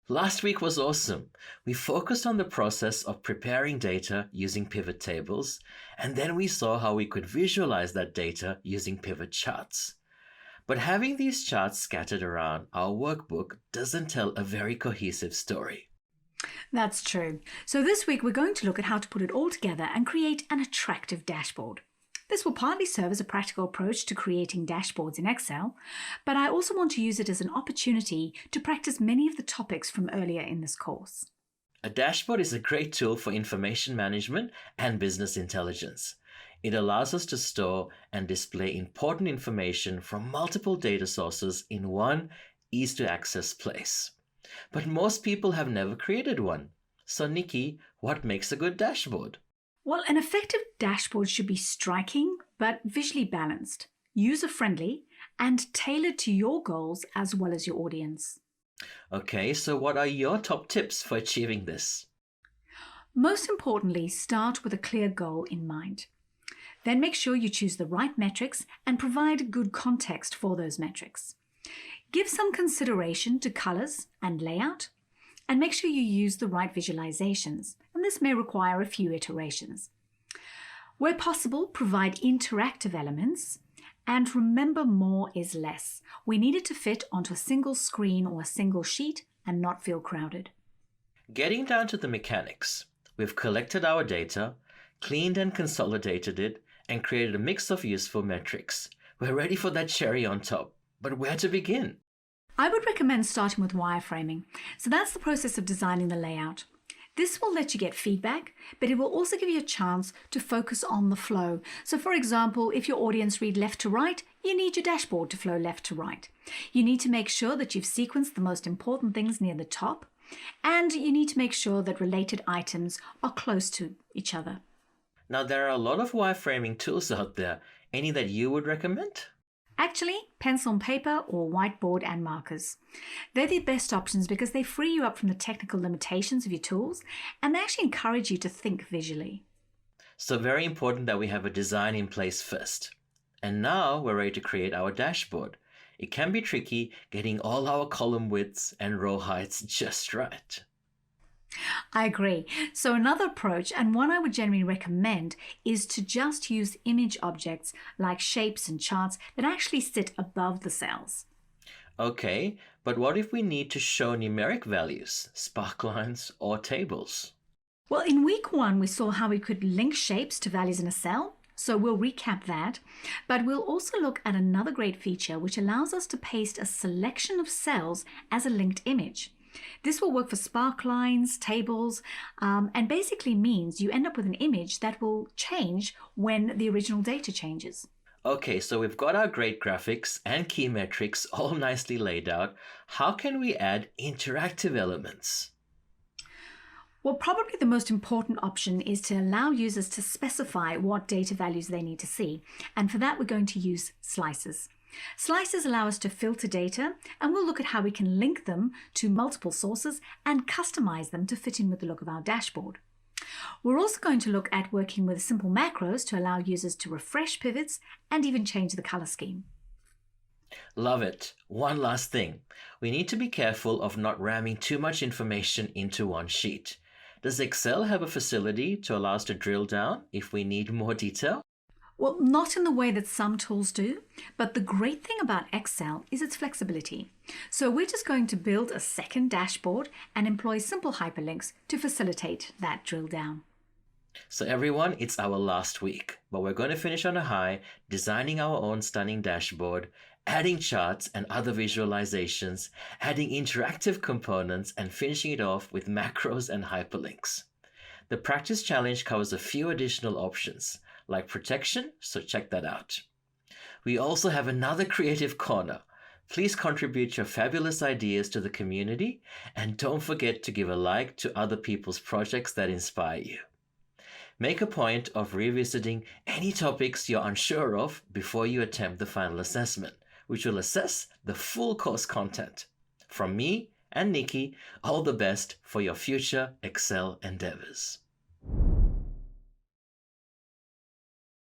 Last week was awesome. We focused on the process of preparing data using pivot tables, and then we saw how we could visualize that data using pivot charts. But having these charts scattered around our workbook doesn't tell a very cohesive story. That's true. So this week we're going to look at how to put it all together and create an attractive dashboard. This will partly serve as a practical approach to creating dashboards in Excel, but I also want to use it as an opportunity to practice many of the topics from earlier in this course. A dashboard is a great tool for information management and business intelligence. It allows us to store and display important information from multiple data sources in one easy-to-access place. But most people have never created one. So Nikki, what makes a good dashboard? Well, an effective dashboard should be striking but visually balanced, user-friendly, and tailored to your goals as well as your audience. Okay, so what are your top tips for achieving this? Most importantly, start with a clear goal in mind. Then make sure you choose the right metrics and provide good context for those metrics. Give some consideration to colors and layout, and make sure you use the right visualizations, and this may require a few iterations. Where possible, provide interactive elements, and remember, more is less. We need it to fit onto a single screen or a single sheet and not feel crowded. Getting down to the mechanics, we've collected our data, cleaned and consolidated it, and created a mix of useful metrics. We're ready for that cherry on top, but where to begin? I would recommend starting with wireframing. So that's the process of designing the layout. This will let you get feedback, but it will also give you a chance to focus on the flow. So for example, if your audience read left to right, you need your dashboard to flow left to right. You need to make sure that you've sequenced the most important things near the top, and you need to make sure that related items are close to each other. Now there are a lot of wireframing tools out there. Any that you would recommend? Actually, pencil and paper or whiteboard and markers. They're the best options because they free you up from the technical limitations of your tools, and they actually encourage you to think visually. So very important that we have a design in place first. And now we're ready to create our dashboard. It can be tricky getting all our column widths and row heights just right. I agree. So another approach, and one I would generally recommend, is to just use image objects like shapes and charts that actually sit above the cells. Okay, but what if we need to show numeric values, sparklines, or tables? Well, in week 1, we saw how we could link shapes to values in a cell. So we'll recap that, but we'll also look at another great feature which allows us to paste a selection of cells as a linked image. This will work for sparklines, tables, and basically means you end up with an image that will change when the original data changes. Okay, so we've got our great graphics and key metrics all nicely laid out. How can we add interactive elements? Well, probably the most important option is to allow users to specify what data values they need to see. And for that, we're going to use slices. Slices allow us to filter data, and we'll look at how we can link them to multiple sources and customize them to fit in with the look of our dashboard. We're also going to look at working with simple macros to allow users to refresh pivots and even change the color scheme. Love it. One last thing. We need to be careful of not ramming too much information into one sheet. Does Excel have a facility to allow us to drill down if we need more detail? Well, not in the way that some tools do, but the great thing about Excel is its flexibility. So we're just going to build a second dashboard and employ simple hyperlinks to facilitate that drill down. So everyone, it's our last week, but we're going to finish on a high, designing our own stunning dashboard, adding charts and other visualizations, adding interactive components, and finishing it off with macros and hyperlinks. The practice challenge covers a few additional options, like protection, so check that out. We also have another creative corner. Please contribute your fabulous ideas to the community, and don't forget to give a like to other people's projects that inspire you. Make a point of revisiting any topics you're unsure of before you attempt the final assessment, which will assess the full course content. From me and Nikki, all the best for your future Excel endeavors.